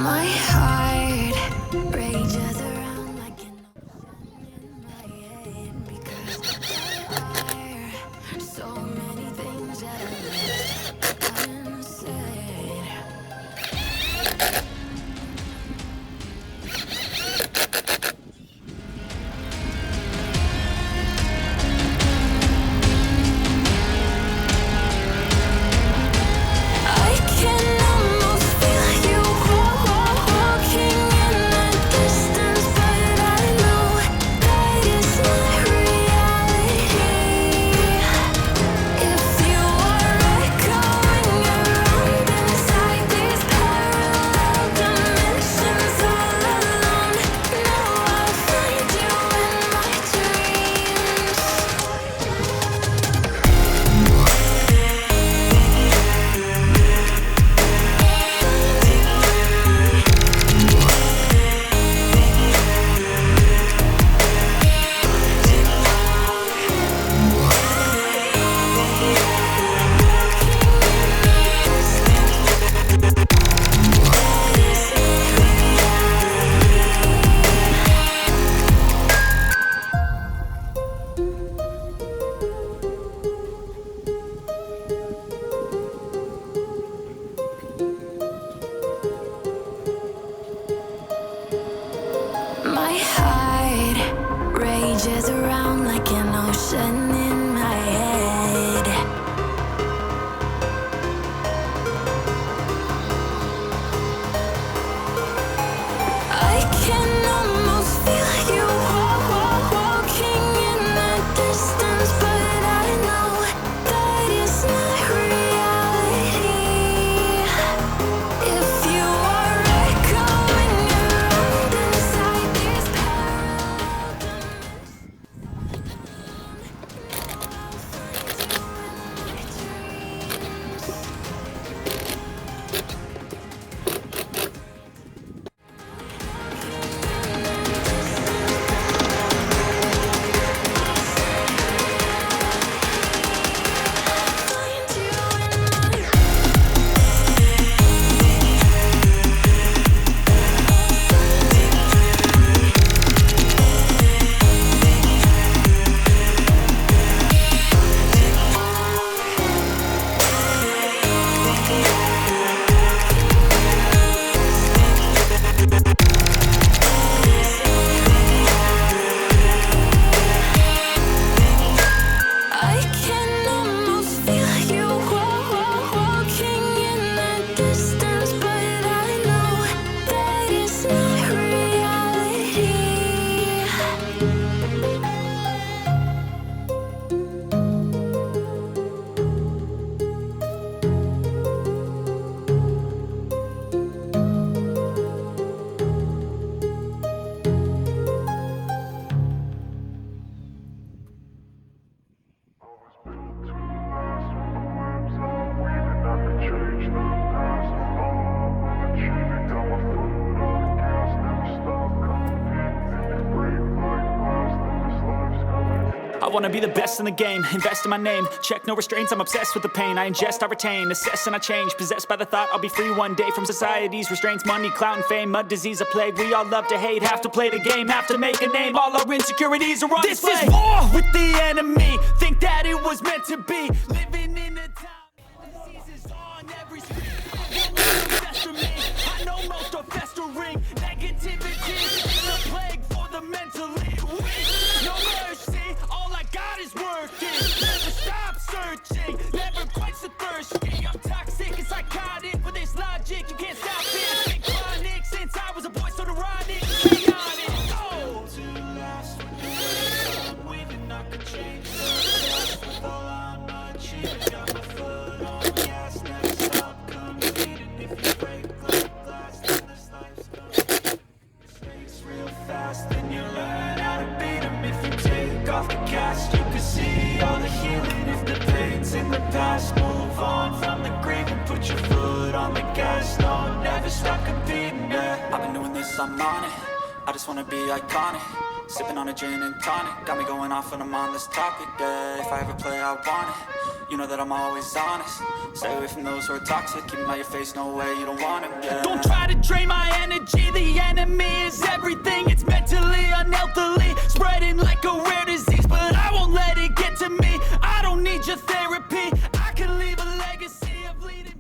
My heart rages around like an ocean in my head, because there are so many things that I left unsaid. I can almost feel you walking in the distance, but I know that it's not reality. If you are echoing around inside these parallel dimensions all alone, know I'll find you in my dreams. My heart rages around like an ocean in my head. I can almost feel you walking in the distance, but I know that it's not reality. If you are echoing around inside these parallel I can almost feel you walking in the distance, but I know that it's not reality. I wanna be the best in the game, invest in my name, check no restraints, I'm obsessed with the pain. I ingest, I retain, assess and I change, possessed by the thought I'll be free one day from society's restraints. Money, clout and fame, mud, disease, a plague. We all love to hate, have to play the game, have to make a name. All our insecurities are on display. This is war with the enemy, think that it was meant to be. Living in a town, diseases on every street. I know most are festering, negativity is a plague for the mentally weak. No mercy, all I got is working. Never stop searching, never quench the thirsty. I'm toxic and psychotic with this logic, you can't stop it. Been chronic since I was a boy, so neurotic, chaotic. Oh, to last with it, I could change with all I'm achieving. Got my foot on gas, never stop competing. If you break like glass, then this life's gonna mistakes real fast, then you learn how to beat them. If you take off the cast, you can see all the healing. If the pain's in the past, move on from the grave and put your foot on the gas. No, never stop competing, yeah. I've been doing this, I'm on it. I just wanna be iconic. Sipping on a gin and tonic, got me going off when I'm on this topic, yeah. If I ever play, I want it, you know that I'm always honest. Stay away from those who are toxic, keep them out your face, no way, you don't want them, yeah. Don't try to drain my energy, the enemy is everything. It's mentally, unhealthily, spreading like a rare disease. But I won't let it get to me, I don't need your therapy. I can leave a legacy of leading.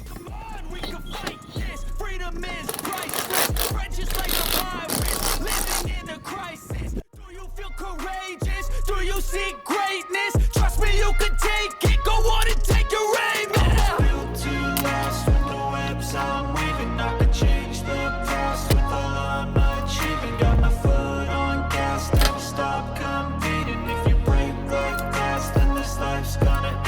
Come on, we can fight this, freedom is priceless. Precious like a virus, living in a crisis. Do you feel courageous? Do you seek greatness? Trust me, you can take it, go on and take your aim, yeah. Built to last with the webs I'm weaving. I could change the past with all I'm achieving. Got my foot on gas, never stop competing. If you break like glass, then this life's gonna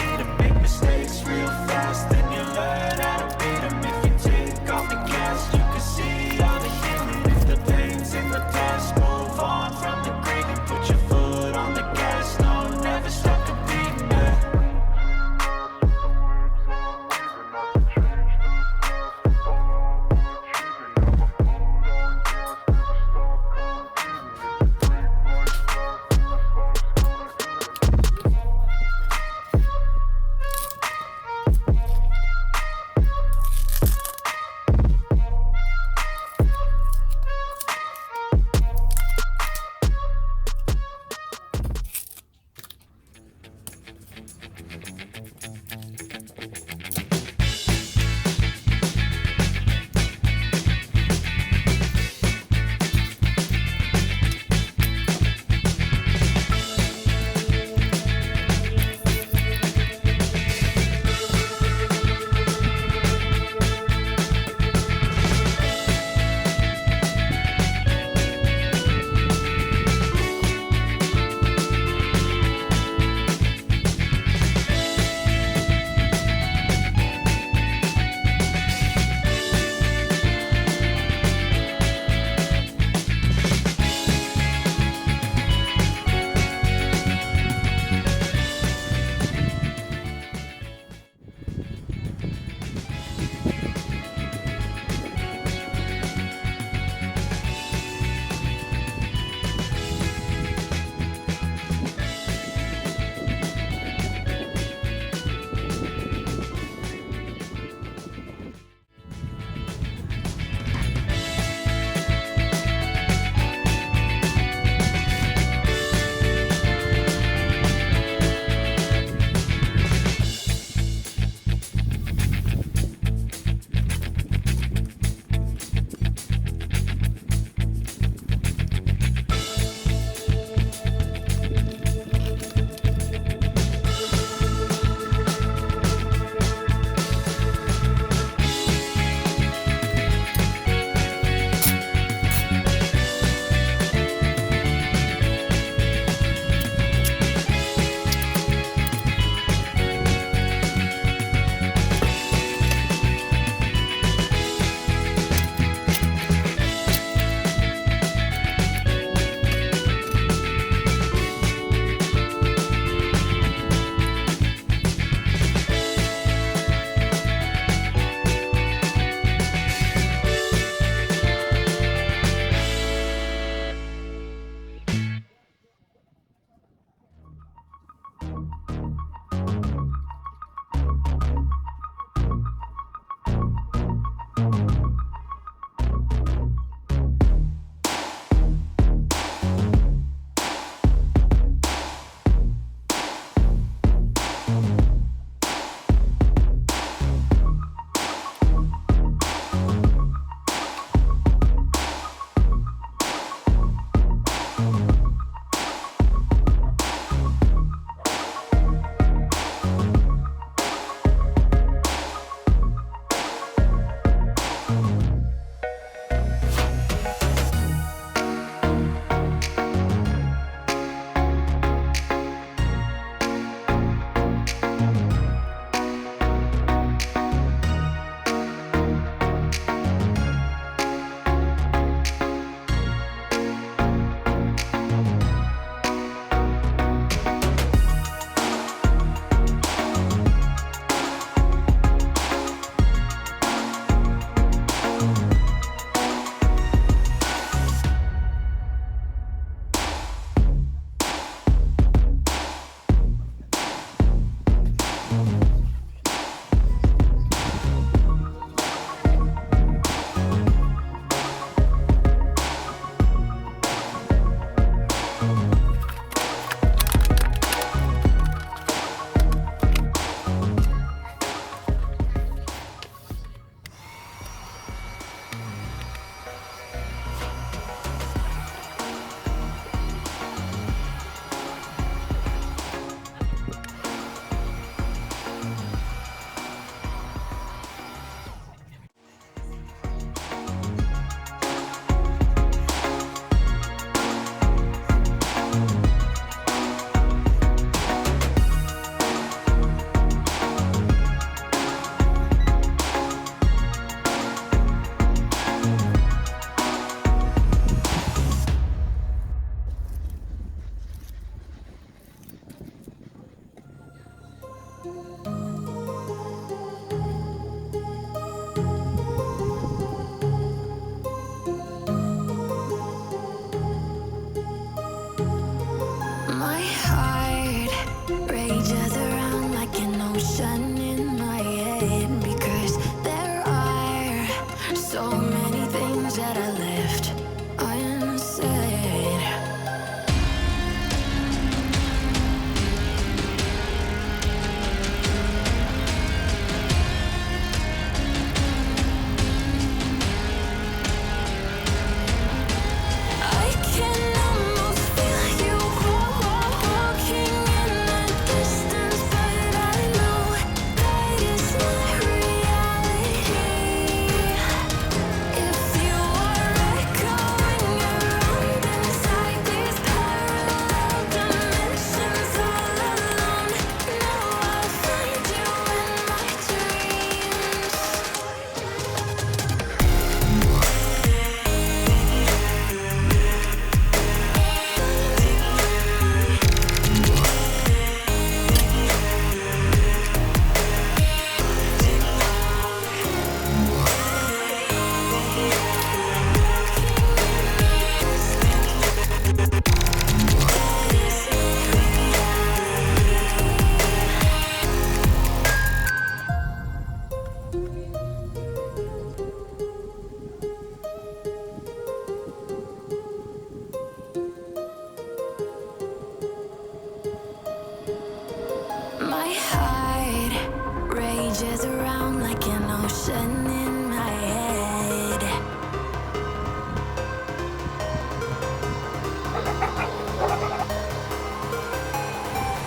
around like an ocean in my head.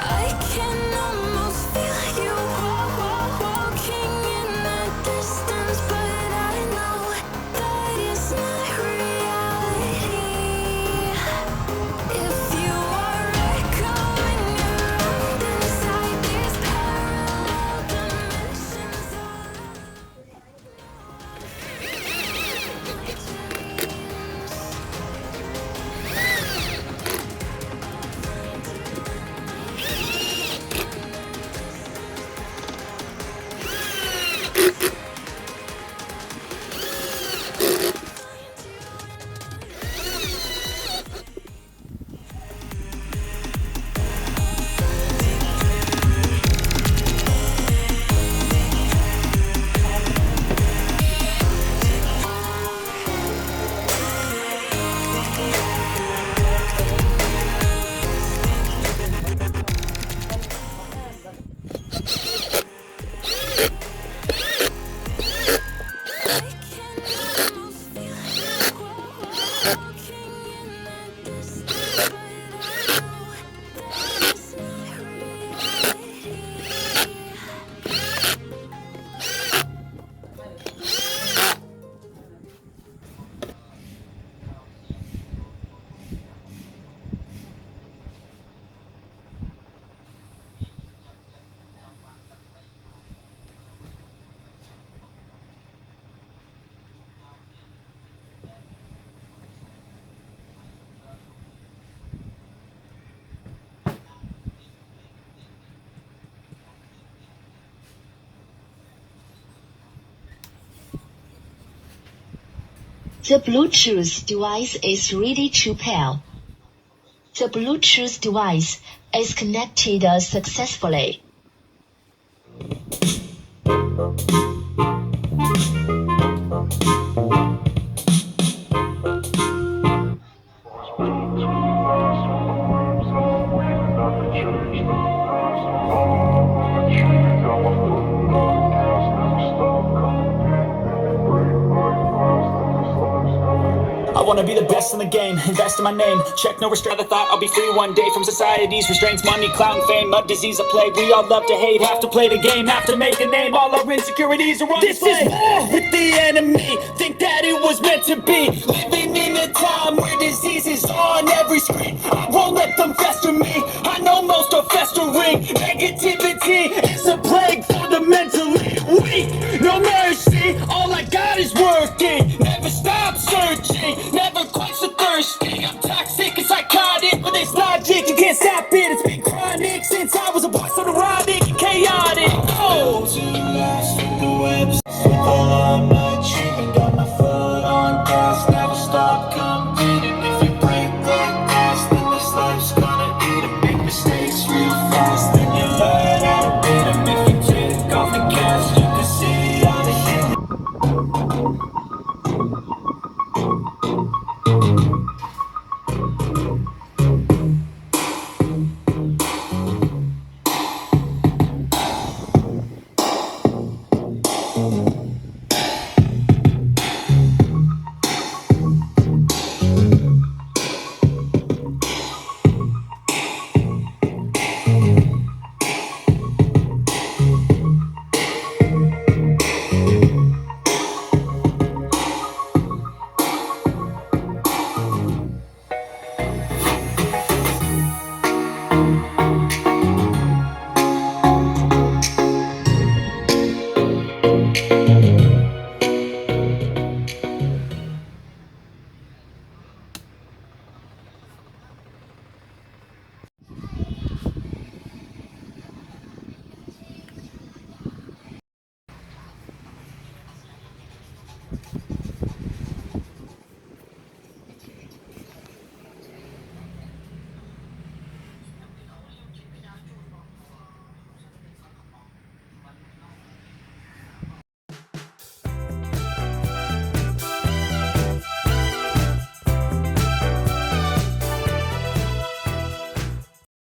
I can almost feel you walking in the distance, but I know that it's not reality. If you are echoing around inside these parallel dimensions, The Bluetooth device is ready to pair. The Bluetooth device is connected successfully. I wanna be the best in the game, invest in my name, check no restraint. I thought I'll be free one day from society's restraints. Money, clout, and fame, a disease, a plague. We all love to hate, have to play the game, have to make a name. All our insecurities are on display. This is war with the enemy, think that it was meant to be. Living in a time where disease is on every screen. I won't let them fester me, I know most are festering. Negativity is a plague for the mentally weak. No mercy, all I got is working. Never stop searching, never quite so thirsty. I'm toxic and psychotic, but it's logic, you can't stop it. It's been chronic since I was a boy, so neurotic and chaotic. Oh, to last with the webs with all of my achievement. Got my foot on gas, never stop competing. If you break like glass, then this life's gonna eat 'em. Make mistakes real fast, then you learn how to beat 'em. If you take off the gas, you can see all the shit.